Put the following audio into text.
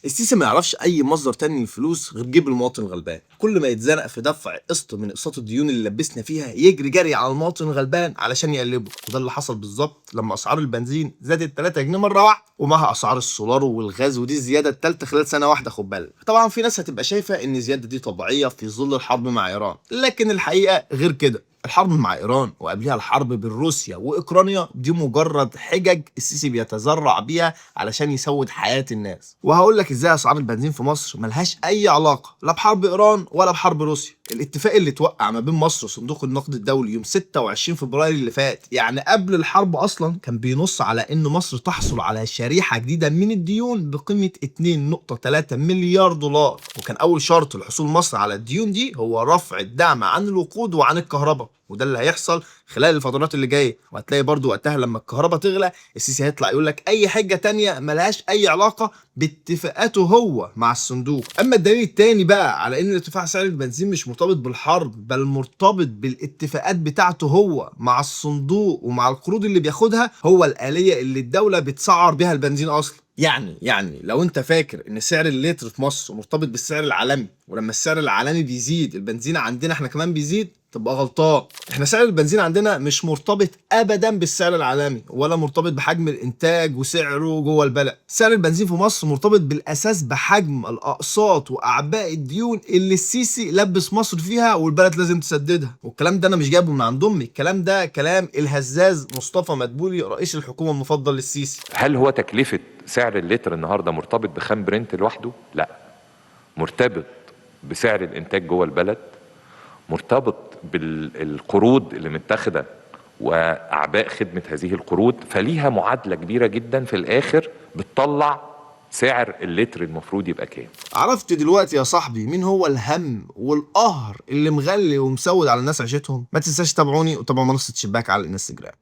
السيسي ما يعرفش اي مصدر تاني للفلوس غير جيب المواطن الغلبان. كل ما يتزنق في دفع قسط من اقساط الديون اللي لبسنا فيها يجري جري على المواطن الغلبان علشان يقلبه. وده اللي حصل بالظبط لما اسعار البنزين زادت 3 جنيه مره واحده، ومعها اسعار السولار والغاز، ودي الزياده الثالثه خلال سنه واحده. خد بالك، طبعا في ناس هتبقى شايفه ان الزياده دي طبيعيه في ظل الحرب مع ايران، لكن الحقيقه غير كده. الحرب مع ايران وقبلها الحرب بين روسيا واوكرانيا دي مجرد حجج السيسي بيتذرع بيها علشان يسود حياه الناس. وهقول لك ازاي اسعار البنزين في مصر ملهاش اي علاقه لا بحرب ايران ولا بحرب روسيا. الاتفاق اللي اتوقع ما بين مصر وصندوق النقد الدولي يوم 26 فبراير اللي فات، يعني قبل الحرب اصلا، كان بينص على ان مصر تحصل على شريحه جديده من الديون بقيمه 2.3 مليار دولار. وكان اول شرط لحصول مصر على الديون دي هو رفع الدعم عن الوقود وعن الكهرباء، وده اللي هيحصل خلال الفترات اللي جايه. وهتلاقي برضو وقتها لما الكهرباء تغلى السيسي هيطلع يقول لك اي حاجه تانية ملهاش اي علاقه باتفاقاته هو مع الصندوق. اما الدليل التاني بقى على ان ارتفاع سعر البنزين مش مرتبط بالحرب، بل مرتبط بالاتفاقات بتاعته هو مع الصندوق ومع القروض اللي بياخدها، هو الآلية اللي الدولة بتسعر بيها البنزين اصلا. يعني لو انت فاكر ان سعر اللتر في مصر مرتبط بالسعر العالمي، ولما السعر العالمي بيزيد البنزين عندنا احنا كمان بيزيد، تبقى غلطان. احنا سعر البنزين عندنا مش مرتبط ابدا بالسعر العالمي، ولا مرتبط بحجم الانتاج وسعره جوه البلد. سعر البنزين في مصر مرتبط بالاساس بحجم الاقساط واعباء الديون اللي السيسي لبس مصر فيها والبلد لازم تسددها. والكلام ده انا مش جايبه من عند امي، الكلام ده كلام الهزاز مصطفى مدبولي رئيس الحكومه المفضل للسيسي. هل هو تكلفة سعر اللتر النهارده مرتبط بخام برنت لوحده؟ لا، مرتبط بسعر الانتاج جوه البلد، مرتبط بالقروض اللي متاخده واعباء خدمه هذه القروض، فليها معادله كبيره جدا في الاخر بتطلع سعر اللتر المفروض يبقى كام. عرفت دلوقتي يا صاحبي مين هو الهم والقهر اللي مغلي ومسود على الناس عيشتهم؟ ما تنساش تتابعوني وتابعوا منصه شباك على الانستجرام.